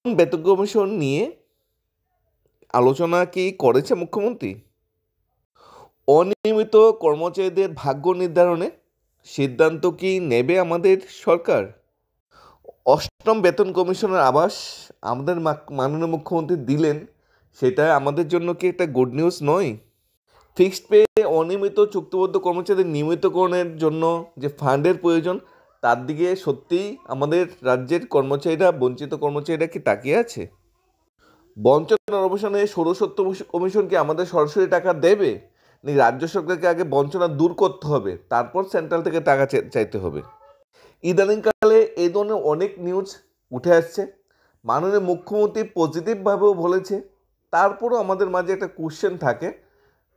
বেতন কমিশন নিয়ে আলোচনা কি করেছে মুখ্যমন্ত্রী? অনিয়মিত কর্মচারীদের ভাগ্য নির্ধারণে সিদ্ধান্ত কি নেবে আমাদের সরকার? অষ্টম বেতন কমিশনের আভাস আমাদের মাননীয় মুখ্যমন্ত্রী দিলেন, সেটা আমাদের জন্য কি একটা গুড নিউজ নয়? ফিক্সড পে অনিয়মিত চুক্তিবদ্ধ কর্মচারীদের নিয়মিতকরণের জন্য যে ফান্ডের প্রয়োজন, তার দিকে সত্যিই আমাদের রাজ্যের কর্মচারীরা, বঞ্চিত কর্মচারীরা কি তাকিয়ে আছে? বঞ্চনার অবসানে ষোড়শত্ব কমিশন কি আমাদের সরাসরি টাকা দেবে, নাকি রাজ্য সরকারকে আগে বঞ্চনা দূর করতে হবে, তারপর সেন্ট্রাল থেকে টাকা চাইতে হবে? ইদানিংকালে এই ধরনের অনেক নিউজ উঠে আসছে। মাননীয় মুখ্যমন্ত্রী পজিটিভভাবেও বলেছে, তারপরও আমাদের মাঝে একটা কোশ্চেন থাকে।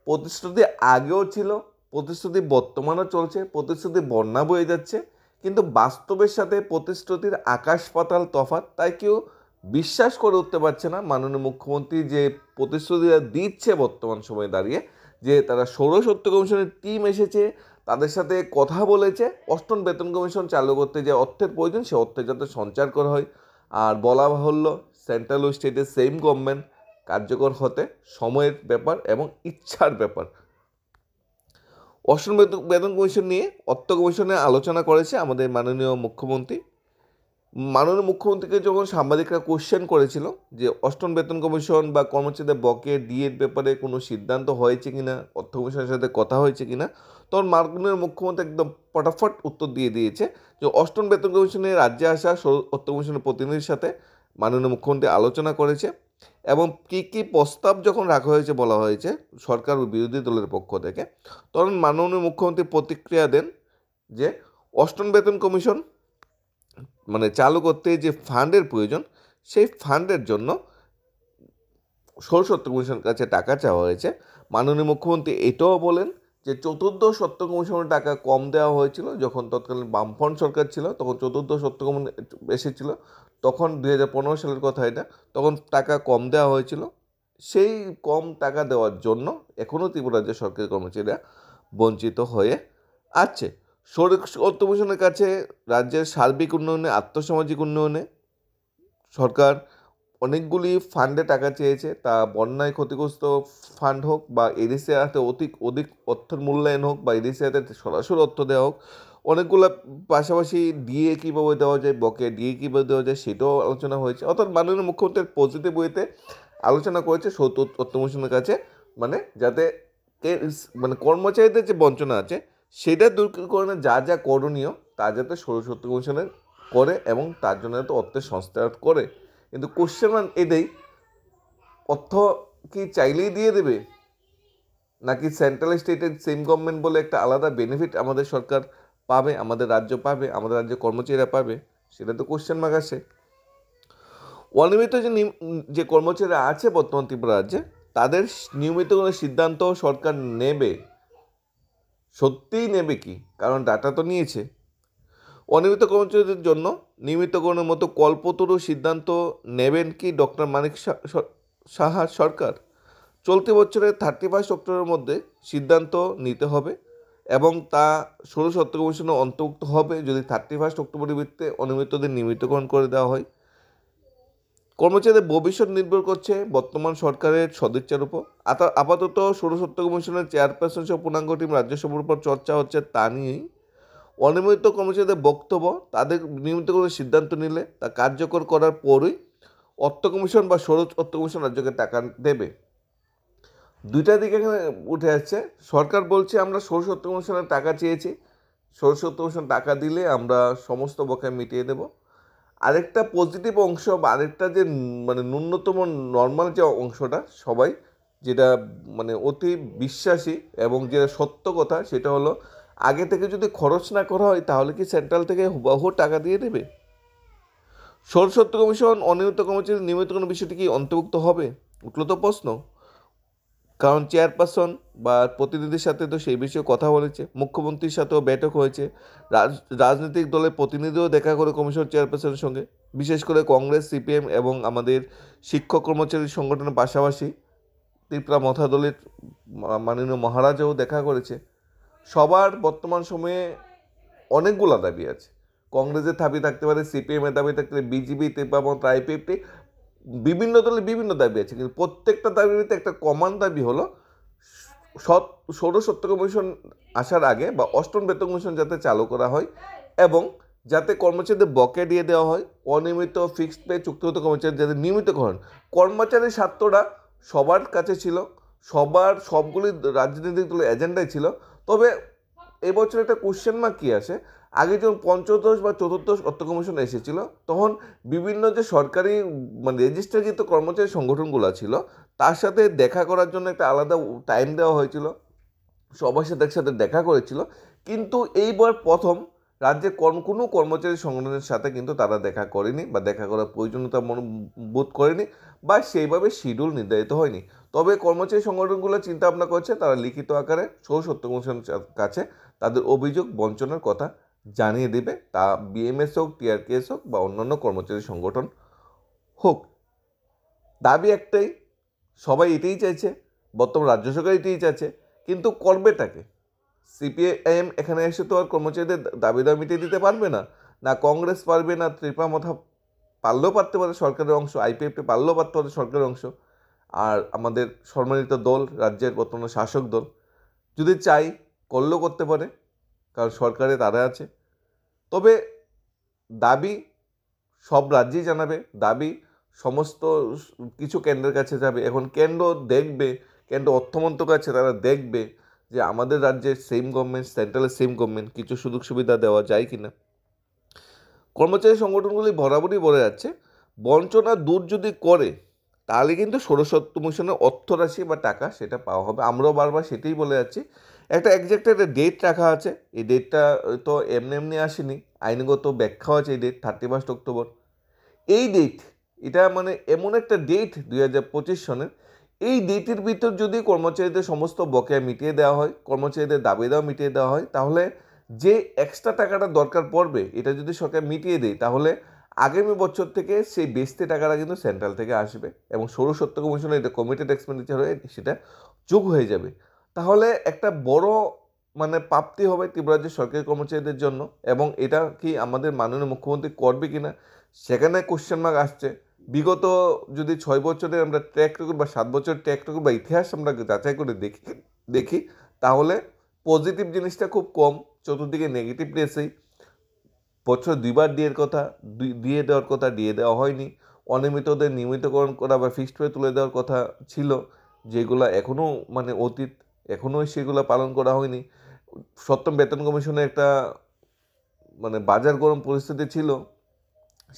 প্রতিশ্রুতি আগেও ছিল, প্রতিশ্রুতি বর্তমানেও চলছে, প্রতিশ্রুতি বন্যা বয়ে যাচ্ছে, কিন্তু বাস্তবের সাথে প্রতিশ্রুতির আকাশ পাতাল তফাৎ। তাই কেউ বিশ্বাস করে উঠতে পারছে না মাননীয় মুখ্যমন্ত্রী যে প্রতিশ্রুতিটা দিচ্ছে বর্তমান সময়ে দাঁড়িয়ে, যে তারা ষোড়শত্ব কমিশনের টিম এসেছে, তাদের সাথে কথা বলেছে, অষ্টম বেতন কমিশন চালু করতে যে অর্থের প্রয়োজন সে অর্থে যাতে সঞ্চার করা হয়। আর বলা বাহুল্য, সেন্ট্রাল ও স্টেটের সেম গভর্নমেন্ট, কার্যকর হতে সময়ের ব্যাপার এবং ইচ্ছার ব্যাপার। অষ্টম বেতন কমিশন নিয়ে অর্থ কমিশনে আলোচনা করেছে আমাদের মাননীয় মুখ্যমন্ত্রী। মাননীয় মুখ্যমন্ত্রীকে যখন সাংবাদিকরা কোশ্চেন করেছিল যে অষ্টম বেতন কমিশন বা কর্মচারীদের বকেয়া ডিএর ব্যাপারে কোনো সিদ্ধান্ত হয়েছে কিনা, অর্থ কমিশনের সাথে কথা হয়েছে কিনা, তখন মাননীয় মুখ্যমন্ত্রী একদম ফটাফট উত্তর দিয়ে দিয়েছে যে অষ্টম বেতন কমিশনের রাজ্যে আসা অর্থ কমিশনের প্রতিনিধির সাথে মাননীয় মুখ্যমন্ত্রী আলোচনা করেছে, এবং কী কী প্রস্তাব যখন রাখা হয়েছে বলা হয়েছে সরকার ও বিরোধী দলের পক্ষ থেকে, তখন মাননীয় মুখ্যমন্ত্রী প্রতিক্রিয়া দেন যে অষ্টম বেতন কমিশন চালু করতে যে ফান্ডের প্রয়োজন, সেই ফান্ডের জন্য ষোড়শত্ব কমিশনের কাছে টাকা চাওয়া হয়েছে। মাননীয় মুখ্যমন্ত্রী এটাও বলেন যে চতুর্দশ সত্য কমিশনের টাকা কম দেওয়া হয়েছিল, যখন তৎকালীন বামফ্রন্ট সরকার ছিল তখন চতুর্দশ সত্য কমিশন এসেছিল, তখন 2015 সালের কথা এটা, তখন টাকা কম দেওয়া হয়েছিল। সেই কম টাকা দেওয়ার জন্য এখনও ত্রিপুরা রাজ্যের সরকারি কর্মচারীরা বঞ্চিত হয়ে আছে। ষোড়শত্ব কমিশনের কাছে রাজ্যের সার্বিক উন্নয়নে, আর্থসামাজিক উন্নয়নে সরকার অনেকগুলি ফান্ডে টাকা চেয়েছে, তা বন্যায় ক্ষতিগ্রস্ত ফান্ড হোক বা এডিসি হাতে অধিক অর্থের মূল্যায়ন হোক বা এডিসি হাতে সরাসরি অর্থ দেওয়া হোক, অনেকগুলো পাশাপাশি ডিএ কীভাবে দেওয়া যায়, বকেয়া ডিএ কীভাবে দেওয়া যায় সেটাও আলোচনা হয়েছে। অর্থাৎ মাননীয় মুখ্যমন্ত্রীর পজিটিভ ওয়েতে আলোচনা করেছে অর্থ কমিশনের কাছে, যাতে কর্মচারীদের যে বঞ্চনা আছে সেটা দূরীকরণে যা যা করণীয় তা যাতে ষোড়শত্ব কমিশনের করে এবং তার জন্য যাতে অর্থের সংস্থান করে। কিন্তু কোশ্চেন এটাই, অর্থ কি চাইলেই দিয়ে দেবে, নাকি সেন্ট্রাল স্টেটের সেম গভর্নমেন্ট বলে একটা আলাদা বেনিফিট আমাদের সরকার পাবে, আমাদের রাজ্য পাবে, আমাদের রাজ্যের কর্মচারীরা পাবে, সেটা তো কোশ্চেন মার্ক আসে। অনিয়মিত যে কর্মচারীরা আছে বর্তমান ত্রিপুরা রাজ্যে, তাদের নিয়মিত কোনো সিদ্ধান্ত সরকার নেবে, সত্যিই নেবে কি? কারণ ডাটা তো নিয়েছে। অনিয়মিত কর্মচারীদের জন্য নিয়মিতকরণের মতো কল্পতরু সিদ্ধান্ত নেবেন কি ডক্টর মানিক সাহা সরকার? চলতি বছরের 31 অক্টোবরের মধ্যে সিদ্ধান্ত নিতে হবে এবং তা ষোড়শত্ব কমিশনে অন্তর্ভুক্ত হবে যদি 31 অক্টোবরের ভিত্তিতে অনিয়মিতদের নিয়মিতকরণ করে দেওয়া হয়। কর্মচারীদের ভবিষ্যৎ নির্ভর করছে বর্তমান সরকারের সদিচ্ছার উপর। আপাতত ষোড়শত্ব কমিশনের চেয়ারপারসন সহ পূর্ণাঙ্গ টিম রাজ্যসভার উপর চর্চা হচ্ছে তা নিয়েই। অনিয়মিত কর্মচারীদের বক্তব্য, তাদের নিয়মিত করে সিদ্ধান্ত নিলে তা কার্যকর করার পরই অর্থ কমিশন বা ষোড়শ অর্থ কমিশন রাজ্যকে টাকা দেবে। দুইটা দিকে এখানে উঠে আসছে। সরকার বলছে আমরা ষোড়শ অর্থ কমিশনের টাকা চেয়েছি, ষোড়শ অর্থ কমিশন টাকা দিলে আমরা সমস্ত বকেয়া মিটিয়ে দেব। আরেকটা পজিটিভ অংশ বা আরেকটা যে ন্যূনতম নর্মাল যে অংশটা সবাই যেটা অতি বিশ্বাসী এবং যেটা সত্য কথা, সেটা হলো আগে থেকে যদি খরচ না করা হয় তাহলে কি সেন্ট্রাল থেকে হুবহু টাকা দিয়ে দেবে? ষোড়শত্ব কমিশন অনিয়মিত কর্মচারী নিয়মিত কোনো বিষয়টি কি অন্তর্ভুক্ত হবে, উঠল তো প্রশ্ন। কারণ চেয়ারপারসন বা প্রতিনিধির সাথে তো সেই বিষয়ে কথা বলেছে, মুখ্যমন্ত্রীর সাথেও বৈঠক হয়েছে, রাজনৈতিক দলের প্রতিনিধিও দেখা করে কমিশন চেয়ারপারসনের সঙ্গে, বিশেষ করে কংগ্রেস, সিপিএম এবং আমাদের শিক্ষক কর্মচারী সংগঠনের পাশাপাশি ত্রিপুরা মথা দলের মাননীয় মহারাজাও দেখা করেছে। সবার বর্তমান সময়ে অনেকগুলো দাবি আছে। কংগ্রেসের দাবি থাকতে পারে, সিপিএমের দাবি থাকতে পারে, বিজেপি, ত্রিপুরা মথা, আইপিএফটি, বিভিন্ন দলের বিভিন্ন দাবি আছে, কিন্তু প্রত্যেকটা দাবিতে একটা কমন দাবি হলো ষোড়শ সত্য কমিশন আসার আগে বা অষ্টম বেতন কমিশন যাতে চালু করা হয় এবং যাতে কর্মচারীদের বকেয়া দিয়ে দেওয়া হয়, অনিয়মিত ফিক্সড পে চুক্তিগত কর্মচারী যাতে নিয়মিতকরণ। কর্মচারীর স্বার্থটা সবার কাছে ছিল, সবগুলি রাজনৈতিক দলের এজেন্ডাই ছিল। তবে এবছর একটা কোশ্চেন মার্ক কী আসে, আগে যখন পঞ্চদশ বা চতুর্দশ অর্থ কমিশন এসেছিল তখন বিভিন্ন যে সরকারি মানে রেজিস্টারকৃত কর্মচারী সংগঠনগুলো ছিল তার সাথে দেখা করার জন্য একটা আলাদা টাইম দেওয়া হয়েছিল, সবার সাথে একসাথে দেখা করেছিল। কিন্তু এইবার প্রথম রাজ্যে কোনো কর্মচারী সংগঠনের সাথে কিন্তু তারা দেখা করেনি বা দেখা করার প্রয়োজনীয়তা বোধ করেনি বা সেইভাবে শিডিউল নির্ধারিত হয়নি। তবে কর্মচারী সংগঠনগুলো চিন্তা ভাবনা করছে তারা লিখিত আকারে সত্য কমিশনের কাছে তাদের অভিযোগ বঞ্চনার কথা জানিয়ে দেবে, তা বিএমএস হোক, টিআরকেএস হোক বা অন্যান্য কর্মচারী সংগঠন হোক। দাবি একটাই, সবাই এটাই চাইছে, বর্তমান রাজ্য সরকার এটাই চাইছে, কিন্তু করবেটাকে? সিপিআইএম এখানে এসে তো আর কর্মচারীদের দাবি মিটিয়ে দিতে পারবে না, না কংগ্রেস পারবে, না ত্রিপুরা পারলেও পারতে পারে সরকারের অংশ, আইপিএফটি পারলেও পারতে পারে সরকারের অংশ, আর আমাদের সম্মানিত দল রাজ্যের বর্তমানে শাসক দল যদি চাই করলেও করতে পারে, কারণ সরকারে তারা আছে। তবে দাবি সব রাজ্যেই জানাবে, দাবি সমস্ত কিছু কেন্দ্রের কাছে যাবে। এখন কেন্দ্র দেখবে, কেন্দ্র অর্থমন্ত্রক আছে, তারা দেখবে যে আমাদের রাজ্যের সেম গভর্নমেন্ট, সেন্ট্রালের সেম গভর্নমেন্ট কিছু সুযোগ সুবিধা দেওয়া যায় কিনা। কর্মচারী সংগঠনগুলি বরাবরই বলে যাচ্ছে বঞ্চনা দূর যদি করে তাহলে কিন্তু ষোড়শ কমিশনের অর্থরাশি বা টাকা সেটা পাওয়া হবে। আমরাও বারবার সেটাই বলে যাচ্ছি। একটা একজ্যাক্ট একটা ডেট রাখা আছে, এই ডেটটা তো এমনি এমনি আসেনি, আইনগত ব্যাখ্যাও আছে এই ডেট 31 অক্টোবর। এই ডেট এটা মানে এমন একটা ডেট 2025 সনের, এই ডেটের ভিতর যদি কর্মচারীদের সমস্ত বকেয়া মিটিয়ে দেওয়া হয়, কর্মচারীদের দাবি দাওয়া মিটিয়ে দেওয়া হয়, তাহলে যে এক্সট্রা টাকাটা দরকার পড়বে এটা যদি সরকার মিটিয়ে দেয় তাহলে আগামী বছর থেকে সেই বেচতে টাকাটা কিন্তু সেন্ট্রাল থেকে আসবে এবং ষোড়শ সত্য কমিশনে এটা কমিটেড এক্সপেন্ডিচার হয়ে সেটা যোগ হয়ে যাবে। তাহলে একটা বড় মানে প্রাপ্তি হবে ত্রিপুরা রাজ্যের সরকারি কর্মচারীদের জন্য। এবং এটা কি আমাদের মাননীয় মুখ্যমন্ত্রী করবে কিনা সেখানে কোশ্চেন মার্ক আসছে। বিগত যদি 6 বছরের আমরা ট্র্যাক রেকর্ড বা 7 বছরের ট্র্যাক রেকর্ড বা ইতিহাস আমরা যাচাই করে দেখি তাহলে পজিটিভ জিনিসটা খুব কম, চতুর্দিকে নেগেটিভ প্লেসেই। বছর 2বার দিয়ে দেওয়ার কথা দিয়ে দেওয়া হয়নি, অনিয়মিতদের নিয়মিতকরণ করা বা ফিক্সড পে তুলে দেওয়ার কথা ছিল যেগুলো এখনও মানে অতীত, এখনও সেগুলো পালন করা হয়নি। সপ্তম বেতন কমিশনে একটা মানে বাজার গরম পরিস্থিতি ছিল,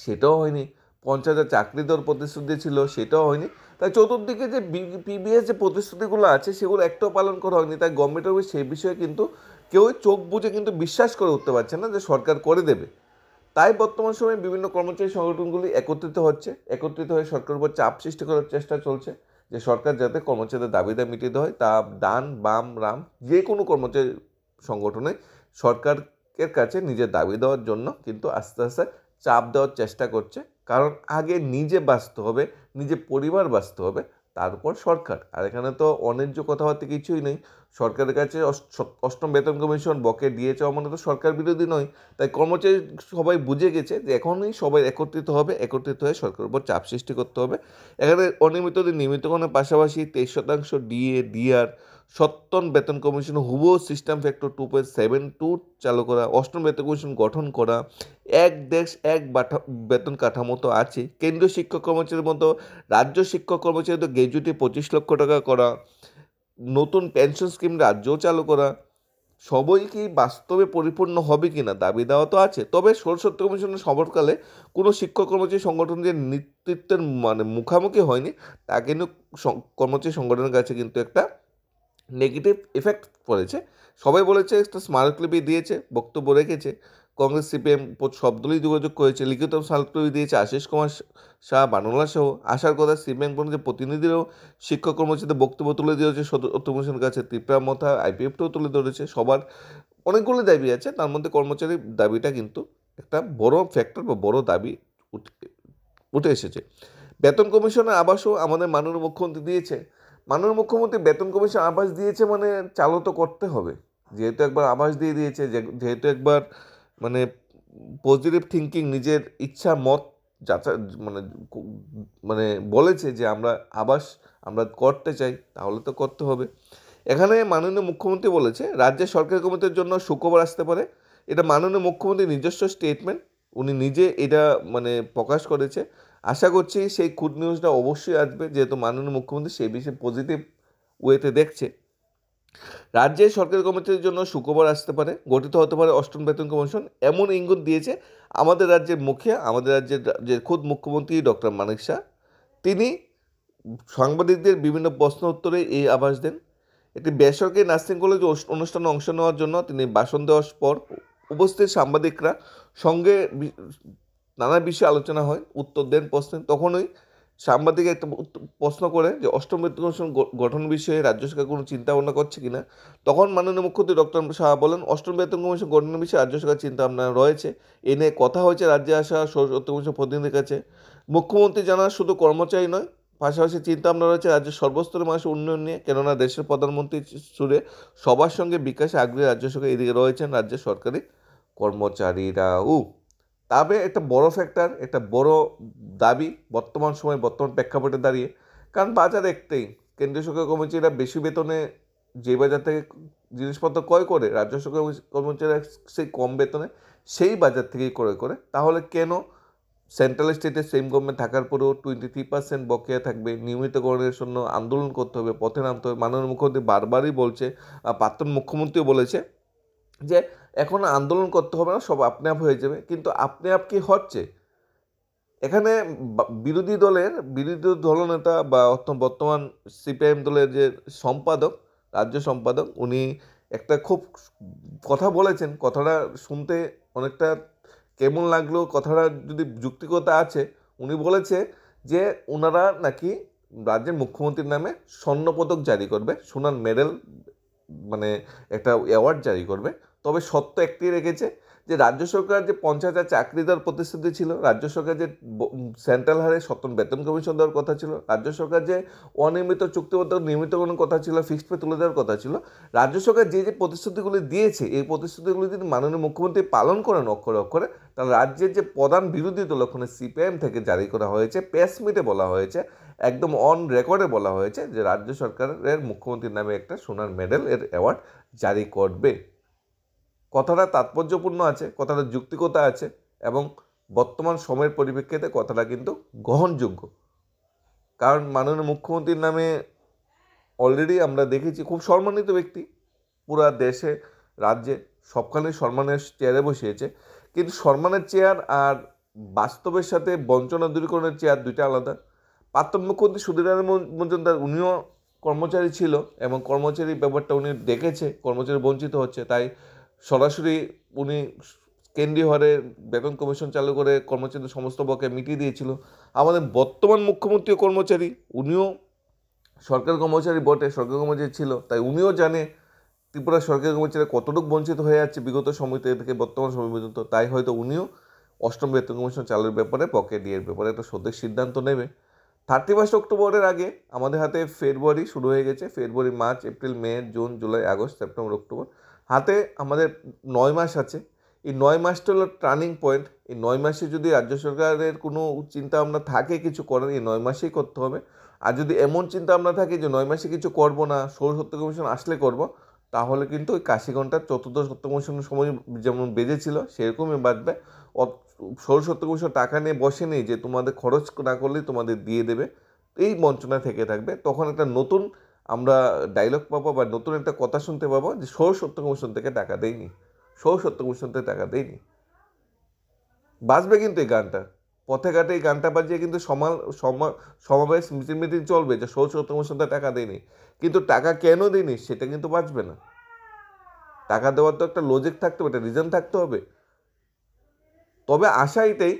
সেটাও হয়নি। 50,000 চাকরি দেওয়ার প্রতিশ্রুতি ছিল, সেটাও হয়নি। তাই চতুর্দিকে যে পিবিএস যে প্রতিশ্রুতিগুলো আছে সেগুলো একটাও পালন করা হয়নি। তাই গভর্নমেন্টের সেই বিষয়ে কিন্তু কেউই চোখ বুজে কিন্তু বিশ্বাস করে উঠতে পারছে না যে সরকার করে দেবে। তাই বর্তমান সময়ে বিভিন্ন কর্মচারী সংগঠনগুলি একত্রিত হয়ে সরকারের উপর চাপ সৃষ্টি করার চেষ্টা চলছে যে সরকার যাতে কর্মচারীদের দাবিদার মিটিয়ে দেওয়া হয়। তা ডান বাম রাম যে কোনো কর্মচারী সংগঠনে সরকারের কাছে নিজের দাবি দেওয়ার জন্য কিন্তু আস্তে আস্তে চাপ দেওয়ার চেষ্টা করছে, কারণ আগে নিজে বাঁচতে হবে, নিজে পরিবার বাঁচতে হবে, তারপর সরকার। আর এখানে তো অন্যায্য কথাবার্তা কিছুই নেই। সরকারের কাছে অষ্টম বেতন কমিশন বকেয়া দিয়ে চাওয়া মানে তো সরকার বিরোধী নয়। তাই কর্মচারী সবাই বুঝে গেছে যে এখনই সবাই একত্রিত হয়ে সরকারের উপর চাপ সৃষ্টি করতে হবে। এখানে অনিয়মিতদের নিয়মিতকরণের পাশাপাশি 23% ডিএ ডিআর সপ্তম বেতন কমিশন হুবহু সিস্টেম ফ্যাক্টর 2.72 চালু করা, অষ্টম বেতন কমিশন গঠন করা, এক দেশ এক বেতন কাঠামো তো আছে, কেন্দ্রীয় শিক্ষক কর্মচারীর মতো রাজ্য শিক্ষক কর্মচারীদের গ্র্যাজুইটি 25 লক্ষ টাকা করা, নতুন পেনশন স্কিম রাজ্যও চালু করা, সবই কি বাস্তবে পরিপূর্ণ হবে কিনা দাবি দেওয়া তো আছে। তবে ষোড়শ সত্য কমিশনের সফরকালে কোনো শিক্ষক কর্মচারী সংগঠন যে নেতৃত্বের মানে মুখামুখি হয়নি তা কিন্তু কর্মচারী সংগঠনের কাছে কিন্তু একটা নেগেটিভ এফেক্ট পড়েছে। সবাই বলেছে একটা স্মারকলিপি দিয়েছে, বক্তব্য রেখেছে, কংগ্রেস সিপিএম সব দলই যোগাযোগ করেছে, লিখিত স্মারকলিপি দিয়েছে আশিস কুমার শাহ, বানলা সহ। আশার কথা সিপিএম যে প্রতিনিধিরাও শিক্ষক কর্মচারীদের বক্তব্য তুলে দিয়েছে কমিশনের কাছে, ত্রিপুরা মথা আইপিএফটাও তুলে ধরেছে। সবার অনেকগুলো দাবি আছে, তার মধ্যে কর্মচারীর দাবিটা কিন্তু একটা বড় ফ্যাক্টর বা বড় দাবি উঠে এসেছে। বেতন কমিশনের আবাসও আমাদের মাননীয় মুখ্যমন্ত্রী দিয়েছে। মাননীয় মুখ্যমন্ত্রী বেতন কমিশন আবাস দিয়েছে মানে চালু তো করতে হবে। যেহেতু একবার আবাস দিয়ে দিয়েছে, যেহেতু একবার মানে পজিটিভ থিঙ্কিং নিজের ইচ্ছা মত যাচা মানে মানে বলেছে যে আমরা করতে চাই, তাহলে তো করতে হবে। এখানে মাননীয় মুখ্যমন্ত্রী বলেছে রাজ্যের সরকারি কর্মীদের জন্য সুখবর আসতে পারে। এটা মাননীয় মুখ্যমন্ত্রীর নিজস্ব স্টেটমেন্ট, উনি নিজে এটা প্রকাশ করেছে। আশা করছি সেই গুড নিউজটা অবশ্যই আসবে, যেহেতু মাননীয় মুখ্যমন্ত্রী সেই বিষয়ে পজিটিভ ওয়েতে দেখছে। রাজ্যের সরকারি কর্মচারীদের জন্য সুখবর আসতে পারে, গঠিত হতে পারে অষ্টম বেতন কমিশন, এমন ইঙ্গিত দিয়েছে আমাদের রাজ্যের মুখিয়া, আমাদের রাজ্যের যে খুদ মুখ্যমন্ত্রী ডক্টর মানিক শাহ। তিনি সাংবাদিকদের বিভিন্ন প্রশ্ন উত্তরে এই আভাস দেন। একটি বেসরকারি নার্সিং কলেজে অনুষ্ঠানে অংশ নেওয়ার জন্য তিনি ভাষণ দেওয়ার পর উপস্থিত সাংবাদিকরা সঙ্গে নানা বিষয়ে আলোচনা হয়, উত্তর দেন প্রশ্নে। তখনই সাংবাদিক একটা প্রশ্ন করে যে অষ্টম বেতন কমিশন গঠন বিষয়ে রাজ্য সরকার কোনো চিন্তা ভাবনা করছে কিনা। তখন মাননীয় মুখ্যমন্ত্রী ডক্টর শাহ বলেন অষ্টম বেতন কমিশন গঠনের বিষয়ে রাজ্য সরকার চিন্তা ভাবনা রয়েছে, এ নিয়ে কথা হয়েছে রাজ্যে আসা সত্য কমিশন প্রতিনিধির কাছে। মুখ্যমন্ত্রী জানান শুধু কর্মচারী নয়, পাশাপাশি চিন্তা ভাবনা রয়েছে রাজ্যের সর্বস্তরের মানুষের উন্নয়ন নিয়ে, কেননা দেশের প্রধানমন্ত্রী সুরে সবার সঙ্গে বিকাশে আগ্রহী রাজ্য সরকার, এদিকে রয়েছেন রাজ্যের সরকারি কর্মচারীরাও। তবে একটা বড় ফ্যাক্টর, একটা বড় দাবি বর্তমান সময় বর্তমান প্রেক্ষাপটে দাঁড়িয়ে, কারণ বাজার একটাই, কেন্দ্রীয় সরকারি কর্মচারীরা বেশি বেতনে যে বাজার থেকে জিনিসপত্র ক্রয় করে, রাজ্য সরকারি কর্মচারীরা সেই কম বেতনে সেই বাজার থেকেই ক্রয় করে। তাহলে কেন সেন্ট্রাল স্টেটে সেম গভর্নমেন্ট থাকার পরেও 23% বকেয়া থাকবে? নিয়মিতকরণের জন্য আন্দোলন করতে হবে, পথে নামতে হবে। মাননীয় মুখ্যমন্ত্রী বারবারই বলছে, প্রাক্তন মুখ্যমন্ত্রীও বলেছে যে এখন আন্দোলন করতে হবে না, সব আপনি আপ হয়ে যাবে। কিন্তু আপনি আপ কি হচ্ছে? এখানে বিরোধী দলনেতা বা বর্তমান সিপিআইএম দলের যে সম্পাদক, রাজ্য সম্পাদক, উনি একটা খুব কথা বলেছেন, কথাটা শুনতে অনেকটা কেমন লাগলো, কথাটা যদি যুক্তিকতা আছে। উনি বলেছে যে ওনারা নাকি রাজ্যের মুখ্যমন্ত্রীর নামে স্বর্ণপদক জারি করবে, সোনার মেডেল, একটা অ্যাওয়ার্ড জারি করবে। তবে সত্য একটি রেখেছে যে রাজ্য সরকার যে 50,000 চাকরি দেওয়ার প্রতিশ্রুতি ছিল, রাজ্য সরকার যে সেন্ট্রাল হারে সপ্তম বেতন কমিশন দেওয়ার কথা ছিল, রাজ্য সরকার যে অনিয়মিত চুক্তিবদ্ধ নিয়মিতকরণের কথা ছিল, ফিক্সড পে তুলে দেওয়ার কথা ছিল, রাজ্য সরকার যে যে প্রতিশ্রুতিগুলি দিয়েছে, এই প্রতিশ্রুতিগুলি যদি মাননীয় মুখ্যমন্ত্রী পালন করেন অক্ষরে অক্ষরে, তাহলে রাজ্যের যে প্রধান বিরোধী দল, ওখানে সিপিআইএম থেকে জারি করা হয়েছে, প্রেস মিটে বলা হয়েছে, একদম অন রেকর্ডে বলা হয়েছে যে রাজ্য সরকারের মুখ্যমন্ত্রীর নামে একটা সোনার মেডেল এর অ্যাওয়ার্ড জারি করবে। কথাটা তাৎপর্যপূর্ণ আছে, কথাটা যুক্তিকতা আছে, এবং বর্তমান সময়ের পরিপ্রেক্ষিতে কথাটা কিন্তু গ্রহণযোগ্য। কারণ মাননীয় মুখ্যমন্ত্রীর নামে অলরেডি আমরা দেখেছি খুব সম্মানিত ব্যক্তি, পুরা দেশে রাজ্যে সবখানে সম্মানের চেয়ারে বসিয়েছে, কিন্তু সম্মানের চেয়ার আর বাস্তবের সাথে বঞ্চনা দূরীকরণের চেয়ার দুইটা আলাদা। প্রাক্তন মুখ্যমন্ত্রী সুধীরনারায়ণ মজুমদার, উনিও কর্মচারী ছিল এবং কর্মচারী ব্যাপারটা উনি দেখেছে, কর্মচারী বঞ্চিত হচ্ছে, তাই সরাসরি উনি কেন্দ্রীয় হারে বেতন কমিশন চালু করে কর্মচারীদের সমস্ত বকেয়া মিটিয়ে দিয়েছিল। আমাদের বর্তমান মুখ্যমন্ত্রী কর্মচারী, উনিও সরকারি কর্মচারী বটে, সরকারি কর্মচারী ছিল, তাই উনিও জানে ত্রিপুরা সরকারি কর্মচারী কতটুকু বঞ্চিত হয়ে যাচ্ছে বিগত সময় থেকে বর্তমান সময় পর্যন্ত। তাই হয়তো উনিও অষ্টম বেতন কমিশন চালুর ব্যাপারে, বকেয়া ডিএর ব্যাপারে একটা সঠিক সিদ্ধান্ত নেবে। 31 অক্টোবরের আগে আমাদের হাতে ফেব্রুয়ারি শুরু হয়ে গেছে, ফেব্রুয়ারি, মার্চ, এপ্রিল, মে, জুন, জুলাই, আগস্ট, সেপ্টেম্বর, অক্টোবর, হাতে আমাদের 9 মাস আছে। এই 9 মাসটা হলো টার্নিং পয়েন্ট। এই 9 মাসে যদি রাজ্য সরকারের কোনো চিন্তা ভাবনা থাকে কিছু করার, এই 9 মাসেই করতে হবে। আর যদি এমন চিন্তা ভাবনা থাকে যে 9 মাসে কিছু করব না, সৌরশক্তি কমিশন আসলে করব, তাহলে কিন্তু ওই 80 ঘন্টার চতুর্দশ সত্য কমিশনের সময় যেমন বেজেছিল সেরকমই বাঁচবে। সৌরশক্তি কমিশন টাকা নিয়ে বসে নেই যে তোমাদের খরচ না করলেই তোমাদের দিয়ে দেবে, এই বঞ্চনা থেকে থাকবে। তখন একটা নতুন আমরা ডায়লগ পাবো বা নতুন একটা কথা শুনতে পাবো যে সৌরশক্তি কমিশন থেকে টাকা দেয়নি, সৌরশক্তি কমিশন থেকে টাকা দেয়নি। বাজবে কিন্তু এই গানটা, পথে ঘাটে এই গানটা বাজিয়ে কিন্তু সমাবেশ মিছিল মিটিং চলবে যে সৌরশক্তি কমিশন থেকে টাকা দেয়নি। কিন্তু টাকা কেন দেয়নি সেটা কিন্তু বাঁচবে না। টাকা দেওয়ার তো একটা লজিক থাকতে হবে, একটা রিজন থাকতে হবে। তবে আশা এটাই,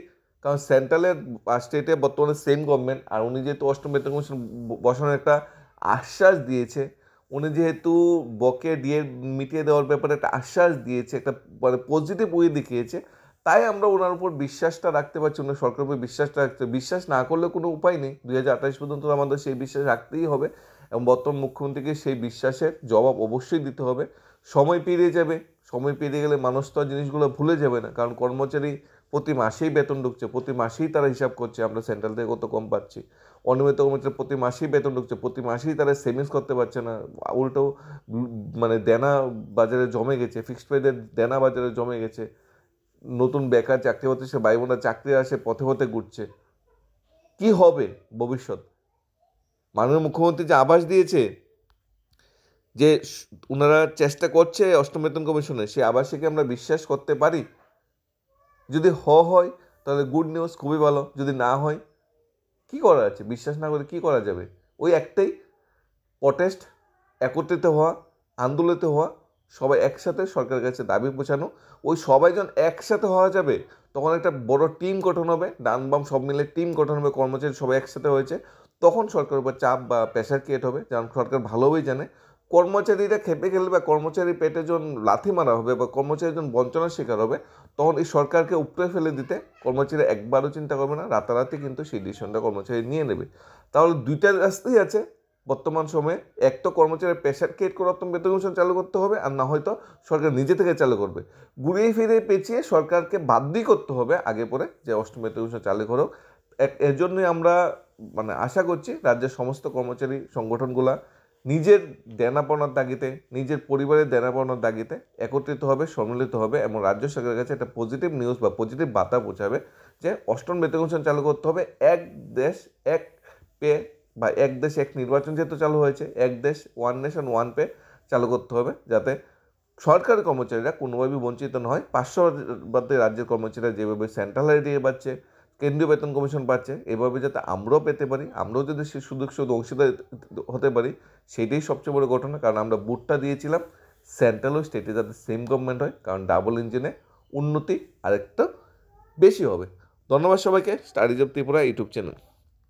কারণ সেন্ট্রালের স্টেটে বর্তমানে সেম গভর্নমেন্ট, আর উনি যেহেতু অষ্টম বেতন কমিশন বসানোর একটা আশ্বাস দিয়েছে, উনি যেহেতু বকেয়া ডিএ মিটিয়ে দেওয়ার ব্যাপারে একটা আশ্বাস দিয়েছে, একটা পজিটিভ ওয়ে দেখিয়েছে, তাই আমরা ওনার উপর বিশ্বাসটা রাখতে পারছি, ওনার সরকারের উপর বিশ্বাসটা রাখতে। বিশ্বাস না করলে কোনো উপায় নেই, 2028 পর্যন্ত আমাদের সেই বিশ্বাস রাখতেই হবে, এবং বর্তমান মুখ্যমন্ত্রীকে সেই বিশ্বাসের জবাব অবশ্যই দিতে হবে। সময় পেরিয়ে যাবে, সময় পেরিয়ে গেলে মানুষ তো আর জিনিসগুলো ভুলে যাবে না, কারণ কর্মচারী প্রতি মাসেই বেতন ঢুকছে, প্রতি মাসেই তারা হিসাব করছে আমরা সেন্ট্রাল থেকে কত কম পাচ্ছি। অনিয়মিত কর্মচারী প্রতি মাসেই বেতন ঢুকছে, প্রতি মাসেই তারা সেভিংস করতে পারছে না, উল্টো মানে দেনা বাজারে জমে গেছে, ফিক্সড পেদের দেনা বাজারে জমে গেছে। নতুন বেকার চাকরি হতে সে ভাই বোনরা চাকরি আসে পথে পথে ঘুরছে। কি হবে ভবিষ্যৎ? মাননীয় মুখ্যমন্ত্রী যে আভাস দিয়েছে যে ওনারা চেষ্টা করছে অষ্টম বেতন কমিশনে, সেই আভাসে কি আমরা বিশ্বাস করতে পারি? যদি হয় তাহলে গুড নিউজ, খুবই ভালো। যদি না হয় কি করা আছে? বিশ্বাস না করে কি করা যাবে? ওই একটাই, প্রটেস্ট, একত্রিত হওয়া, আন্দোলিত হওয়া, সবাই একসাথে সরকারের কাছে দাবি পৌঁছানো। ওই সবাই যখন একসাথে হওয়া যাবে তখন একটা বড় টিম গঠন হবে, ডান বাম সব মিলে টিম গঠন হবে, কর্মচারী সবাই একসাথে হয়েছে, তখন সরকারের উপর চাপ বা প্রেশার ক্রিয়েট হবে। কারণ সরকার ভালোভাবেই জানে কর্মচারীরা খেপে গেলে বা কর্মচারী পেটে যখন লাথি মারা হবে বা কর্মচারী যখন বঞ্চনার শিকার হবে, তখন এই সরকারকে উপড়ে ফেলে দিতে কর্মচারী একবারও চিন্তা করবে না, রাতারাতি কিন্তু সেই ডিসিশনটা কর্মচারী নিয়ে নেবে। তাহলে দুইটা রাস্তাই আছে বর্তমান সময়ে। এক তো কর্মচারীর প্রেশার ক্রিয়েট করে অষ্টম বেতন কমিশন চালু করতে হবে, আর না হয়তো সরকার নিজে থেকে চালু করবে। ঘুরিয়ে ফিরে পেঁচিয়ে সরকারকে বাধ্যই করতে হবে আগে পরে যে অষ্টম বেতন কমিশন চালু করুক। এর জন্যই আমরা মানে আশা করছি রাজ্যের সমস্ত কর্মচারী সংগঠনগুলা নিজের দেনাপাওনার দাগিতে, নিজের পরিবারের দেনাপাওনার দাগিতে একত্রিত হবে, সম্মিলিত হবে এবং রাজ্য সরকারের কাছে একটা পজিটিভ নিউজ বা পজিটিভ বার্তা পৌঁছাবে যে অষ্টম বেতন কমিশন চালু করতে হবে। এক দেশ এক পে বা এক দেশ এক নির্বাচন যেহেতু চালু হয়েছে, এক দেশ ওয়ান নেশন ওয়ান পে চালু করতে হবে, যাতে সরকারি কর্মচারীরা কোনোভাবেই বঞ্চিত না হয়। পার্শ্ববর্তী রাজ্যের কর্মচারীরা যেভাবে সেন্ট্রাল এরিয়া পাচ্ছে, কেন্দ্রীয় বেতন কমিশন পাচ্ছে, এভাবে যাতে আমরাও পেতে পারি, আমরাও যদি সে সুযোগ অংশীদার হতে পারি, সেটাই সবচেয়ে বড় ঘটনা। কারণ আমরা বুটটা দিয়েছিলাম সেন্ট্রাল ও স্টেটে যাতে সেম গভর্নমেন্ট হয়, কারণ ডাবল ইঞ্জিনে উন্নতি আরেকটা বেশি হবে। ধন্যবাদ সবাইকে। Studies of Tripura YouTube channel.